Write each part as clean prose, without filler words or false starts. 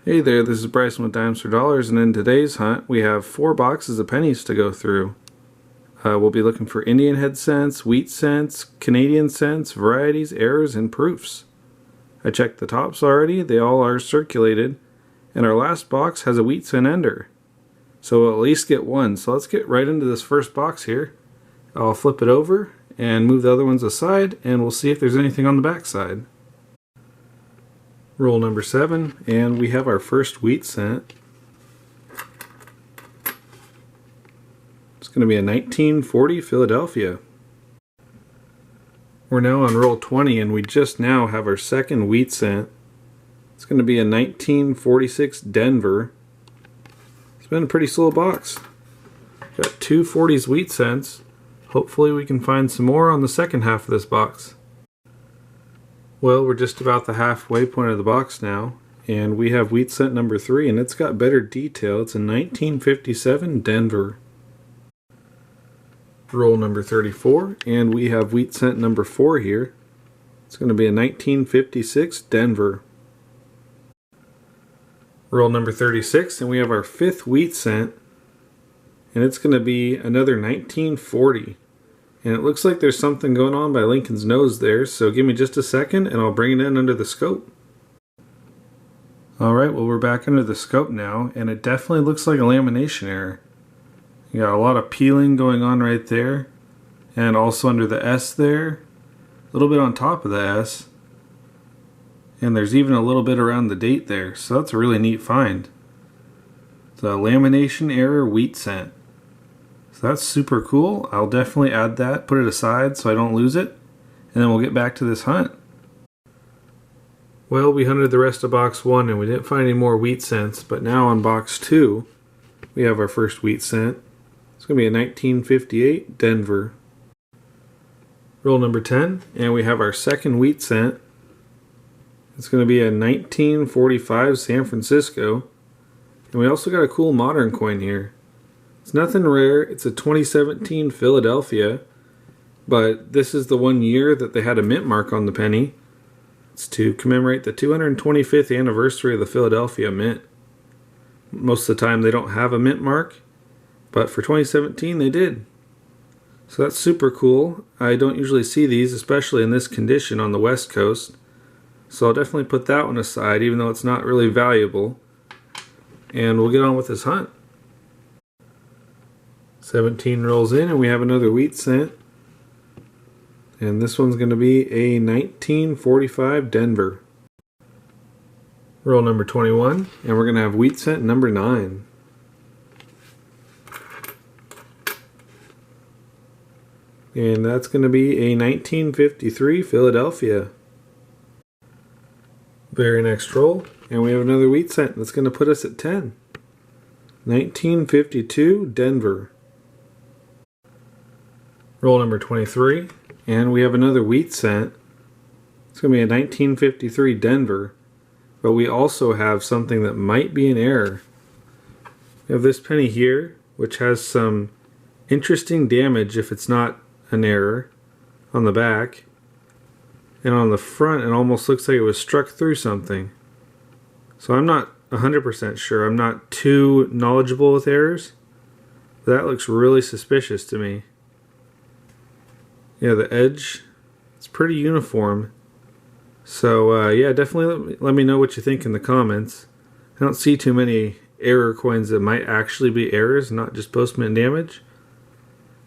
Hey there, this is Bryson with Dimes for Dollars, and in today's hunt we have 4 boxes of pennies to go through. We'll be looking for Indian head cents, wheat cents, Canadian cents, varieties, errors, and proofs. I checked the tops already, they all are circulated, and our last box has a wheat cent ender. So we'll at least get one, so let's get right into this first box here. I'll flip it over and move the other ones aside, and we'll see if there's anything on the back side. Roll number 7, and we have our first wheat cent. It's going to be a 1940 Philadelphia. We're now on roll 20, and we just now have our second wheat cent. It's going to be a 1946 Denver. It's been a pretty slow box. Got 2 40s wheat cents. Hopefully we can find some more on the second half of this box. Well, we're just about the halfway point of the box now, and we have wheat cent number 3, and it's got better detail. It's a 1957 Denver. Roll number 34, and we have wheat cent number 4 here. It's going to be a 1956 Denver. Roll number 36, and we have our 5th wheat cent, and it's going to be another 1940. And it looks like there's something going on by Lincoln's nose there, so give me just a second and I'll bring it in under the scope. Alright, well we're back under the scope now, and it definitely looks like a lamination error. You got a lot of peeling going on right there, and also under the S there, a little bit on top of the S, and there's even a little bit around the date there, so that's a really neat find. It's a lamination error wheat cent. So that's super cool. I'll definitely add that, put it aside so I don't lose it, and then we'll get back to this hunt. Well, we hunted the rest of box 1 and we didn't find any more wheat cents, but now on box 2 we have our first wheat cent. It's going to be a 1958 Denver. Roll number 10, and we have our second wheat cent. It's going to be a 1945 San Francisco, and we also got a cool modern coin here. It's nothing rare, it's a 2017 Philadelphia, but this is the 1 year that they had a mint mark on the penny. It's to commemorate the 225th anniversary of the Philadelphia Mint. Most of the time they don't have a mint mark, but for 2017 they did. So that's super cool. I don't usually see these, especially in this condition on the West Coast. So I'll definitely put that one aside, even though it's not really valuable. And we'll get on with this hunt. 17 rolls in, and we have another wheat cent, and this one's going to be a 1945 Denver. Roll number 21, and we're going to have wheat cent number 9. And that's going to be a 1953 Philadelphia. Very next roll, and we have another wheat cent. That's going to put us at 10. 1952 Denver. Roll number 23, and we have another wheat cent. It's going to be a 1953 Denver, but we also have something that might be an error. We have this penny here, which has some interesting damage if it's not an error on the back, and on the front it almost looks like it was struck through something. So I'm not 100% sure. I'm not too knowledgeable with errors, but that looks really suspicious to me. Yeah, the edge, it's pretty uniform. So yeah, definitely let me know what you think in the comments. I don't see too many error coins that might actually be errors, not just postmint damage.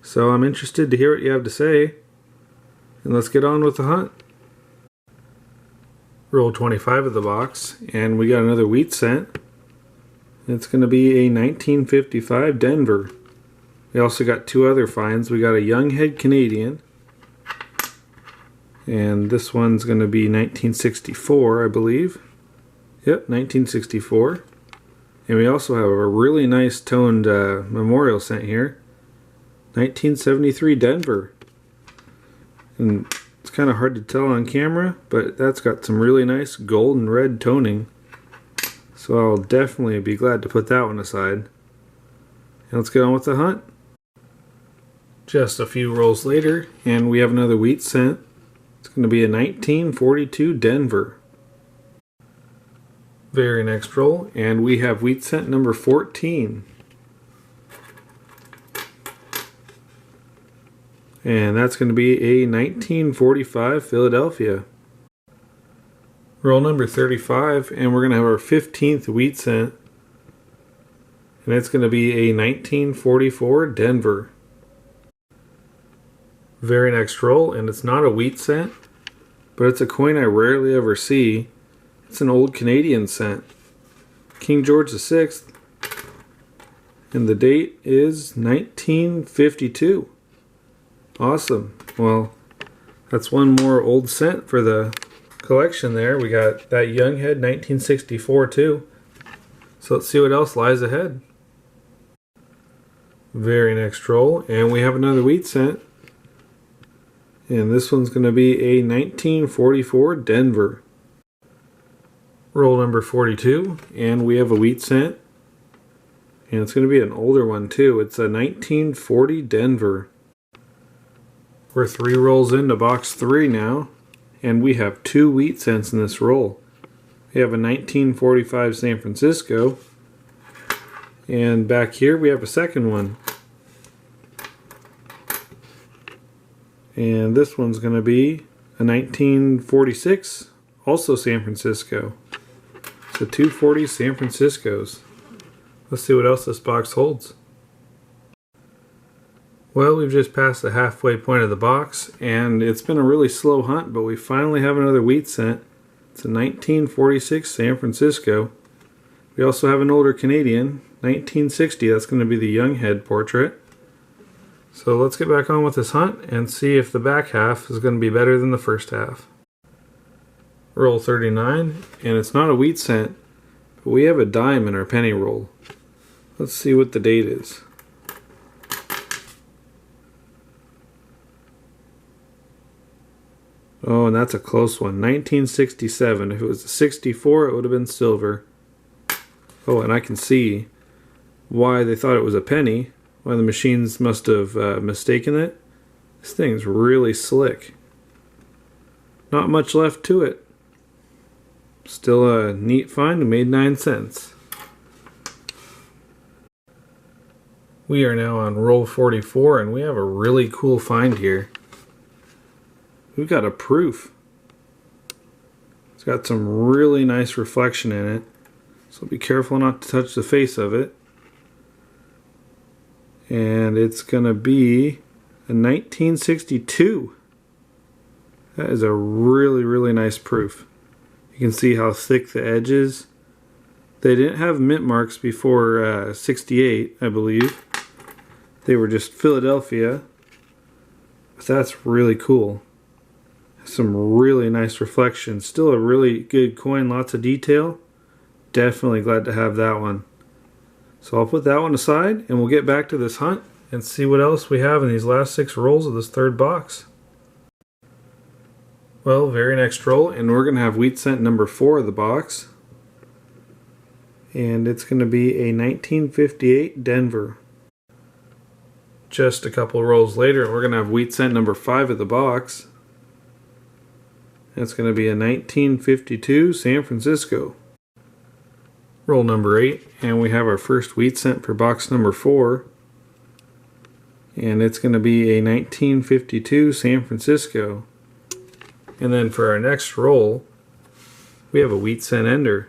So I'm interested to hear what you have to say. And let's get on with the hunt. Roll 25 of the box, and we got another wheat cent. It's going to be a 1955 Denver. We also got 2 other finds. We got a young head Canadian, and this one's going to be 1964, I believe. Yep, 1964. And we also have a really nice toned memorial cent here. 1973 Denver. And it's kind of hard to tell on camera, but that's got some really nice gold and red toning. So I'll definitely be glad to put that one aside. And let's get on with the hunt. Just a few rolls later, and we have another wheat cent. It's going to be a 1942 Denver. Very next roll, and we have wheat cent number 14. And that's going to be a 1945 Philadelphia. Roll number 35, and we're going to have our 15th wheat cent. And it's going to be a 1944 Denver. Very next roll, and it's not a wheat cent, but it's a coin I rarely ever see. It's an old Canadian cent. King George VI. And the date is 1952. Awesome. Well, that's one more old cent for the collection there. We got that young head 1964 too. So let's see what else lies ahead. Very next roll, and we have another wheat cent. And this one's going to be a 1944 Denver. Roll number 42, and we have a wheat cent. And it's going to be an older one too. It's a 1940 Denver. We're 3 rolls into box 3 now, and we have 2 wheat cents in this roll. We have a 1945 San Francisco, and back here we have a second one. And this one's going to be a 1946, also San Francisco. So 240 San Franciscos. Let's see what else this box holds. Well, we've just passed the halfway point of the box, and it's been a really slow hunt, but we finally have another wheat cent. It's a 1946 San Francisco. We also have an older Canadian, 1960. That's going to be the young head portrait. So let's get back on with this hunt and see if the back half is going to be better than the first half. Roll 39, and it's not a wheat cent, but we have a dime in our penny roll. Let's see what the date is. Oh, and that's a close one. 1967. If it was a 64, it would have been silver. Oh, and I can see why they thought it was a penny. Why the machines must have mistaken it. This thing's really slick. Not much left to it. Still a neat find and made 9 cents. We are now on roll 44, and we have a really cool find here. We've got a proof. It's got some really nice reflection in it, so be careful not to touch the face of it. And it's going to be a 1962. That is a really, really nice proof. You can see how thick the edge is. They didn't have mint marks before 68, I believe. They were just Philadelphia. But that's really cool. Some really nice reflection. Still a really good coin, lots of detail. Definitely glad to have that one. So I'll put that one aside, and we'll get back to this hunt and see what else we have in these last 6 rolls of this third box. Well, very next roll, and we're going to have wheat cent number 4 of the box. And it's going to be a 1958 Denver. Just a couple rolls later, we're going to have wheat cent number 5 of the box. That's going to be a 1952 San Francisco. Roll number 8, and we have our first wheat cent for box number 4. And it's going to be a 1952 San Francisco. And then for our next roll, we have a wheat cent ender.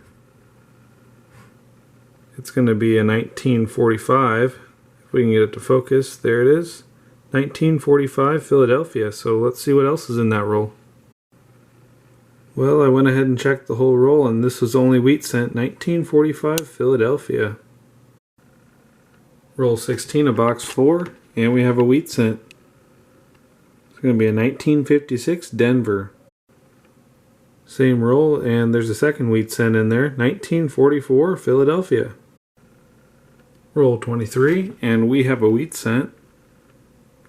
It's going to be a 1945. If we can get it to focus, there it is. 1945 Philadelphia. So let's see what else is in that roll. Well, I went ahead and checked the whole roll, and this was only wheat cent, 1945 Philadelphia. Roll 16 of box 4, and we have a wheat cent. It's going to be a 1956 Denver. Same roll, and there's a second wheat cent in there, 1944 Philadelphia. Roll 23, and we have a wheat cent,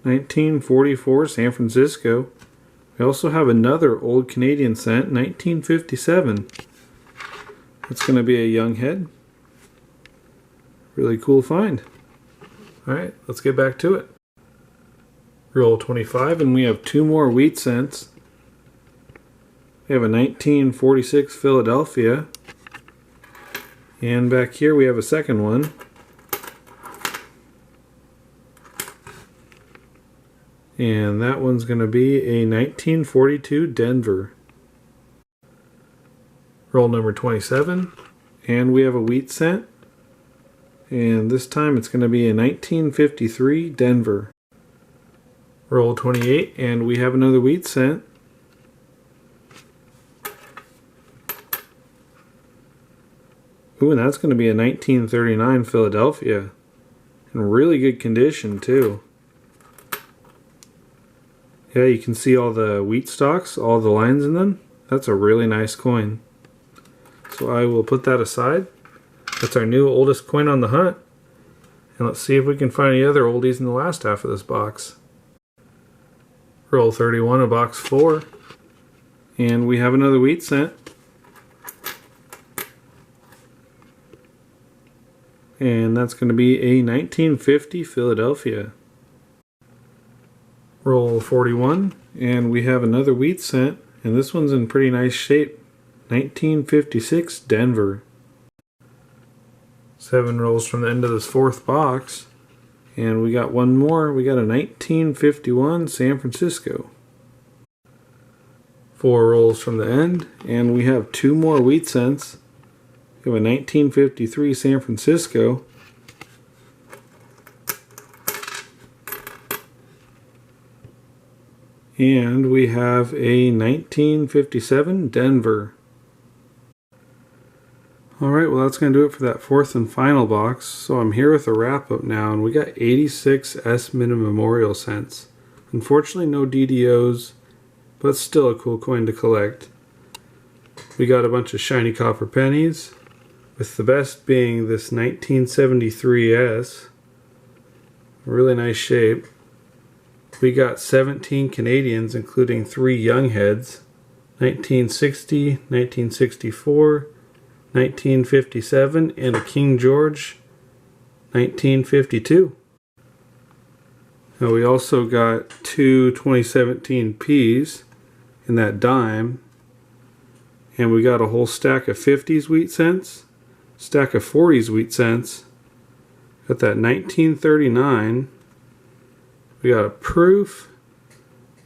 1944 San Francisco. We also have another old Canadian cent, 1957. It's going to be a young head. Really cool find. Alright, let's get back to it. Roll 25, and we have 2 more wheat cents. We have a 1946 Philadelphia. And back here we have a second one. And that one's going to be a 1942 Denver. Roll number 27. And we have a wheat cent. And this time it's going to be a 1953 Denver. Roll 28, and we have another wheat cent. Ooh, and that's going to be a 1939 Philadelphia. In really good condition, too. Yeah, you can see all the wheat stalks, all the lines in them. That's a really nice coin. So I will put that aside. That's our new oldest coin on the hunt. And let's see if we can find any other oldies in the last half of this box. Roll 31 of box 4. And we have another wheat cent. And that's going to be a 1950 Philadelphia. Roll 41. And we have another wheat cent. And this one's in pretty nice shape. 1956 Denver. 7 rolls from the end of this fourth box. And we got one more. We got a 1951 San Francisco. 4 rolls from the end. And we have 2 more wheat cents. We have a 1953 San Francisco. And we have a 1957 Denver. Alright, well that's going to do it for that fourth and final box. So I'm here with a wrap up now, and we got 86 S-Minute Memorial cents. Unfortunately no DDOs, but still a cool coin to collect. We got a bunch of shiny copper pennies, with the best being this 1973 S. Really nice shape. We got 17 Canadians, including 3 young heads. 1960, 1964, 1957, and a King George, 1952. Now we also got 2 2017 Ps in that dime, and we got a whole stack of 50s wheat cents, stack of 40s wheat cents. Got that 1939. We got a proof.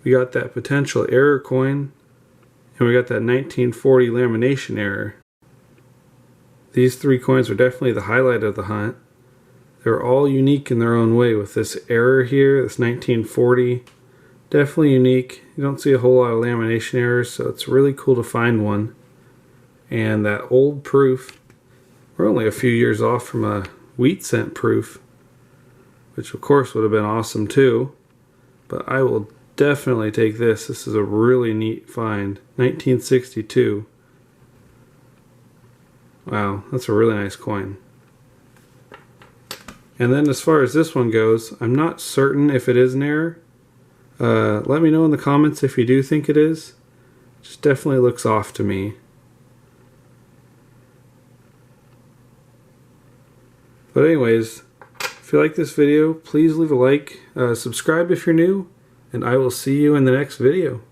We got that potential error coin, and we got that 1940 lamination error. These 3 coins are definitely the highlight of the hunt. They're all unique in their own way, with this error here, this 1940. Definitely unique. You don't see a whole lot of lamination errors, so it's really cool to find one. And that old proof, we're only a few years off from a wheat cent proof, which of course would have been awesome too. But I will definitely take this. This is a really neat find. 1962. Wow, that's a really nice coin. And then as far as this one goes, I'm not certain if it is an error. Let me know in the comments if you do think it is. It just definitely looks off to me. But anyways, if you like this video, please leave a like, subscribe if you're new, and I will see you in the next video.